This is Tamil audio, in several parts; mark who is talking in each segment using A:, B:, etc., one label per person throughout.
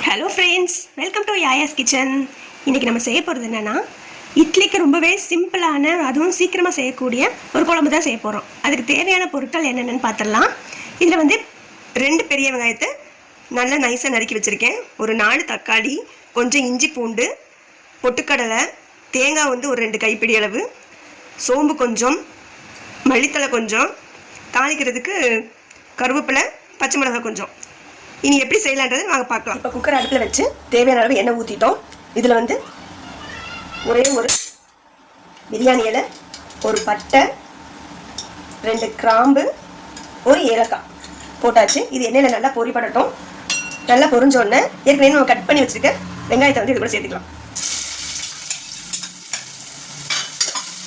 A: Hello friends, welcome to Yaya's kitchen. இன்றைக்கி நம்ம செய்ய போகிறது என்னென்னா, இட்லிக்கு ரொம்பவே சிம்பிளான அதுவும் சீக்கிரமாக செய்யக்கூடிய ஒரு குழம்பு தான் செய்ய போகிறோம். அதுக்கு தேவையான பொருட்கள் என்னென்னு பார்த்துடலாம். இதில் வந்து 2 பெரிய வெங்காயத்தை நல்லா நைஸாக நறுக்கி வச்சுருக்கேன். ஒரு 4 தக்காளி, கொஞ்சம் இஞ்சி பூண்டு, பொட்டுக்கடலை, தேங்காய் வந்து ஒரு 2 கைப்பிடி அளவு, சோம்பு கொஞ்சம், மல்லித்தலை கொஞ்சம், தாளிக்கிறதுக்கு கருவேப்பிலை, பச்சை மிளகாய் கொஞ்சம். இனி எப்படி செய்யலான்றது வாங்க பார்க்கலாம். இப்போ குக்கர் அடுப்பில் வச்சு தேவையான அளவு எண்ணெய் ஊற்றிட்டோம். இதில் வந்து ஒரே ஒரு பிரியாணி இலை, ஒரு பட்டை, 2 கிராம்பு, ஒரு ஏலக்காய் போட்டாச்சு. இது எண்ணெயில் நல்லா பொரிப்படட்டும். நல்லா பொரிஞ்சோடனே ஏற்கனவே நம்ம கட் பண்ணி வச்சுருக்க வெங்காயத்தை வந்து இது கூட சேர்த்துக்கலாம்.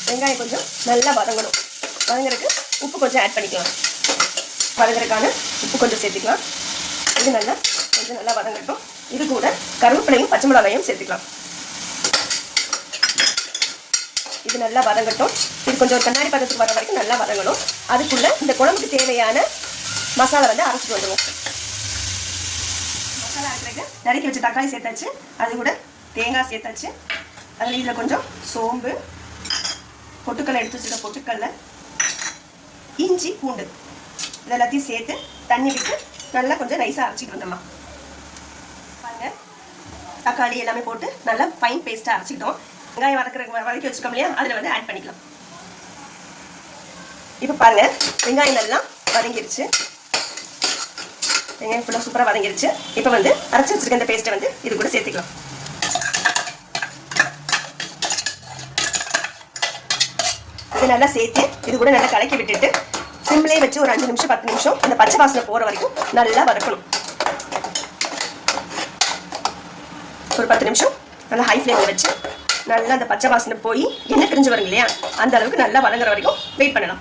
A: வெங்காயம் கொஞ்சம் நல்லா வதங்கணும். வதங்குறதுக்கு உப்பு கொஞ்சம் ஆட் பண்ணிக்கலாம். வதங்குறதுக்கான உப்பு கொஞ்சம் சேர்த்துக்கலாம். இது கொஞ்சம் நல்லா வதங்கட்டும். இது கூட கருவேப்பிலையும் பச்சை மிளகாயும் சேர்த்துக்கலாம். இது நல்லா வதங்கட்டும். இது கொஞ்சம் ஒரு கண்ணாடி பதத்துக்கு வர வரைக்கும் நல்லா வதங்கணும். அதுக்குள்ள இந்த குழம்புக்கு தேவையான மசாலா வந்து அரைச்சிட்டு வந்துடுவோம். மசாலா அரைக்கிறதுக்கு நறுக்கி வச்ச தக்காளி சேர்த்தாச்சு. அது கூட தேங்காய் சேர்த்தாச்சு. அதில் இதில் கொஞ்சம் சோம்பு, பொட்டுக்கடலை எடுத்து வச்சுருக்க பொட்டுக்கடலை, இஞ்சி பூண்டு இது எல்லாத்தையும் சேர்த்து தண்ணி விட்டு நல்லா கொஞ்சம் நைஸாக அரைச்சிட்டு வந்துடலாம். பாருங்க, தக்காளி எல்லாமே போட்டு நல்லா ஃபைன் பேஸ்ட்டாக அரைச்சிக்கிட்டோம். வெங்காயம் வதக்கி வச்சுக்கோம் இல்லையா, அதில் வந்து ஆட் பண்ணிக்கலாம். இப்போ பாருங்க, வெங்காயம் நல்லா வதங்கிருச்சு. வெங்காயம் ஃபுல்லாக சூப்பராக வதங்கிருச்சு. இப்போ வந்து அரைச்சி வச்சிருக்க இந்த பேஸ்ட்டை வந்து இது கூட சேர்த்துக்கலாம். இது நல்லா சேர்த்து இது கூட நல்லா கலக்கி விட்டுட்டு சிம்லேயே வச்சு ஒரு 5 நிமிஷம் 10 நிமிஷம் அந்த பச்சை வாசனை போகிற வரைக்கும் நல்லா வதக்கணும். ஒரு 10 நிமிஷம் நல்லா ஹை ஃப்ளேமில் வச்சு நல்லா அந்த பச்சை வாசனை போய் எண்ணெய் பிரிஞ்சு வருங்க இல்லையா, அந்த அளவுக்கு நல்லா வதங்குற வரைக்கும் வெயிட் பண்ணலாம்.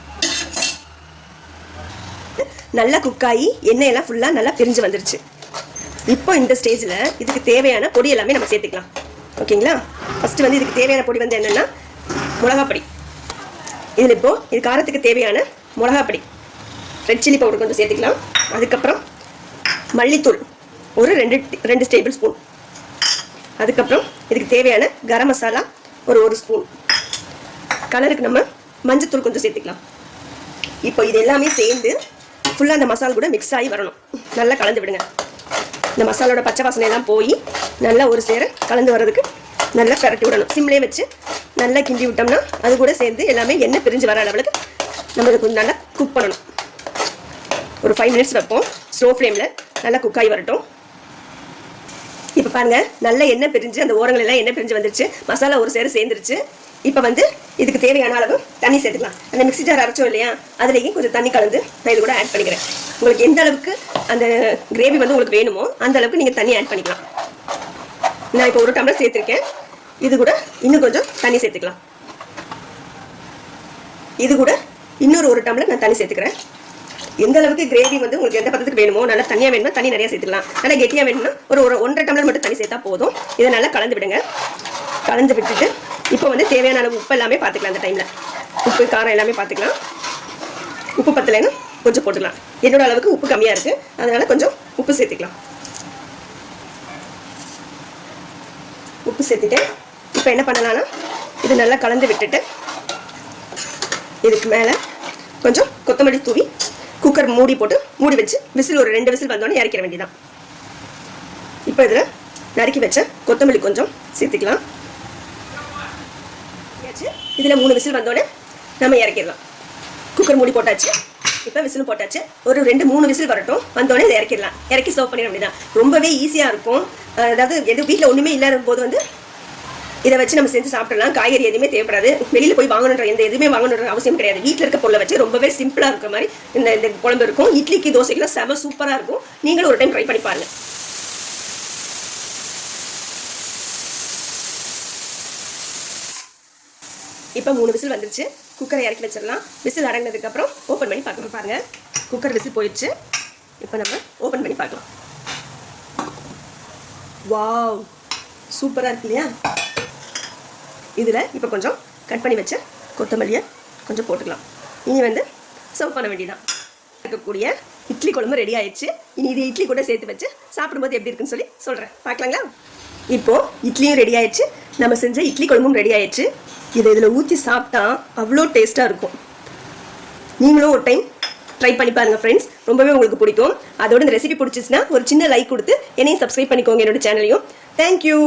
A: நல்லா குக்காகி எண்ணெயெல்லாம் ஃபுல்லாக நல்லா பிரிஞ்சு வந்துருச்சு. இப்போ இந்த ஸ்டேஜில் இதுக்கு தேவையான பொடி எல்லாமே நம்ம சேர்த்துக்கலாம். ஓகேங்களா? ஃபஸ்ட்டு வந்து இதுக்கு தேவையான பொடி வந்து என்னென்னா மிளகாப்பொடி. இதில் இப்போது இது காரத்துக்கு தேவையான மிளகாப்பொடி, ரெட் சில்லி பவுடர் கொஞ்சம் சேர்த்துக்கலாம். அதுக்கப்புறம் மல்லித்தூள் ஒரு 2 டேபிள் ஸ்பூன். அதுக்கப்புறம் இதுக்கு தேவையான கரம் மசாலா ஒரு ஸ்பூன். கலருக்கு நம்ம மஞ்சத்தூள் கொஞ்சம் சேர்த்துக்கலாம். இப்போ இது எல்லாமே சேர்ந்து ஃபுல்லாக அந்த மசாலா கூட மிக்ஸ் ஆகி வரணும். நல்லா கலந்து விடுங்க. இந்த மசாலோட பச்சை வாசனை எல்லாம் போய் நல்லா ஒரு சேர கலந்து வர்றதுக்கு நல்லா பரட்டி விடணும். சிம்லேயே வச்சு நல்லா கிண்டி விட்டோம்னா அது கூட சேர்ந்து எல்லாமே எண்ணெய் பிரிஞ்சு வர அளவுக்கு நம்ம இதை கொஞ்சம் நல்லா குக் பண்ணணும். ஒரு 5 மினிட்ஸ் வைப்போம். ஸ்லோ ஃப்ளேமில் நல்லா குக்காகி வரட்டும். இப்போ பாருங்கள், நல்ல எண்ணெய் பிரிஞ்சு அந்த ஓரங்கள் எல்லாம் எண்ணெய் பிரிஞ்சு வந்துருச்சு. மசாலா ஒரு சேர சேர்ந்துருச்சு. இப்போ வந்து இதுக்கு தேவையான அளவு தண்ணி சேர்த்துக்கலாம். அந்த மிக்ஸி ஜார் அரைச்சோம் இல்லையா, அதுலேயும் கொஞ்சம் தண்ணி கலந்து நான் இது கூட ஆட் பண்ணிக்கிறேன். உங்களுக்கு எந்த அளவுக்கு அந்த கிரேவி வந்து உங்களுக்கு வேணுமோ அந்த அளவுக்கு நீங்கள் தண்ணி ஆட் பண்ணிக்கலாம். நான் இப்போ 1 டம்ளர் சேர்த்துருக்கேன். இது கூட இன்னும் கொஞ்சம் தண்ணி சேர்த்துக்கலாம். இது கூட இன்னொரு 1 டம்ளர் நான் தண்ணி சேர்த்துக்கிறேன். எந்த அளவுக்கு கிரேவி வந்து உங்களுக்கு எந்த பதத்துக்கு வேணுமோ, நல்லா தண்ணியாக வேணும்னா தண்ணி நிறைய சேர்த்துக்கலாம். நல்லா கெட்டியாக வேணும்னா ஒரு 1.5 டம்ளர் மட்டும் தண்ணி சேர்த்தா போதும். இதை நல்லா கலந்து விடுங்க. கலந்து விட்டுட்டு இப்போ வந்து தேவையான அளவு உப்பு எல்லாமே பார்த்துக்கலாம். அந்த டைமில் உப்பு காரம் எல்லாமே பார்த்துக்கலாம். உப்பு பத்தலைன்னா கொஞ்சம் போட்டுக்கலாம். என்னோட அளவுக்கு உப்பு கம்மியாக இருக்குது, அதனால் கொஞ்சம் உப்பு சேர்த்துக்கலாம். உப்பு சேர்த்துட்டு இப்போ என்ன பண்ணலான்னா இது நல்லா கலந்து விட்டுட்டு இதுக்கு மேலே கொஞ்சம் கொத்தமல்லி தூவி குக்கர் மூடி போட்டு மூடி வச்சு விசில் ஒரு 2 விசில் வந்தோடனே இறக்கிற வேண்டியதான். இப்போ இதில் நறுக்கி வச்ச கொத்தமல்லி கொஞ்சம் சேர்த்துக்கலாம். இதில் 3 விசில் வந்தோடனே நம்ம இறக்கிடலாம். குக்கர் மூடி போட்டாச்சு. இப்போ விசிலும் போட்டாச்சு. ஒரு 2-3 விசில் வரட்டும். வந்தோடனே இதை இறக்கிடலாம். இறக்கி சர்வ் பண்ணிட வேண்டியதான். ரொம்பவே ஈஸியாக இருக்கும். அதாவது வீட்டில் ஒன்றுமே இல்லாத போது வந்து இதை வச்சு நம்ம செஞ்சு சாப்பிடலாம். காய்கறி எதுவுமே தேவைப்படாது. வெளியில் போய் வாங்கணுன்ற எதுவுமே வாங்கணுன்ற அவசியம் கிடையாது. வீட்டில் இருக்க பொருளை வச்சு ரொம்பவே சிம்பிளாக இருக்கிற மாதிரி இந்த குழம்பு இருக்கும். இட்லிக்கு தோசைக்கெல்லாம் செம சூப்பராக இருக்கும். நீங்களும் ஒரு டைம் ட்ரை பண்ணி பாருங்கள். இப்போ 3 விசில் வந்துருச்சு. குக்கரை இறக்கி வச்சிடலாம். விசில் அடங்கினதுக்கப்புறம் ஓப்பன் பண்ணி பார்க்கலாம். பாருங்கள், குக்கர் விசில் போயிடுச்சு. இப்போ நம்ம ஓப்பன் பண்ணி பார்க்கலாம். வாவ், சூப்பராக இருக்கு இல்லையா? இதில் இப்போ கொஞ்சம் கட் பண்ணி வச்ச கொத்தமல்லியை கொஞ்சம் போட்டுக்கலாம். இனி வந்து சர்வ் பண்ண வேண்டியதான். இருக்கக்கூடிய இட்லி குழம்பு ரெடி ஆயிடுச்சு. இனி இது இட்லி கூட சேர்த்து வச்சு சாப்பிடும்போது எப்படி இருக்குன்னு சொல்லி சொல்கிறேன். பார்க்கலாங்களா? இப்போது இட்லியும் ரெடி ஆயிடுச்சு, நம்ம செஞ்ச இட்லி குழம்பும் ரெடி ஆயிடுச்சு. இதை இதில் ஊற்றி சாப்பிட்டா அவ்வளோ டேஸ்ட்டாக இருக்கும். நீங்களும் ஒரு டைம் ட்ரை பண்ணி பாருங்கள் ஃப்ரெண்ட்ஸ், ரொம்பவே உங்களுக்கு பிடிக்கும். அதோட இந்த ரெசிபி பிடிச்சிச்சுன்னா ஒரு சின்ன லைக் கொடுத்து என்னையும் சப்ஸ்கிரைப் பண்ணிக்கோங்க, என்னோட சேனலையும். தேங்க்யூ.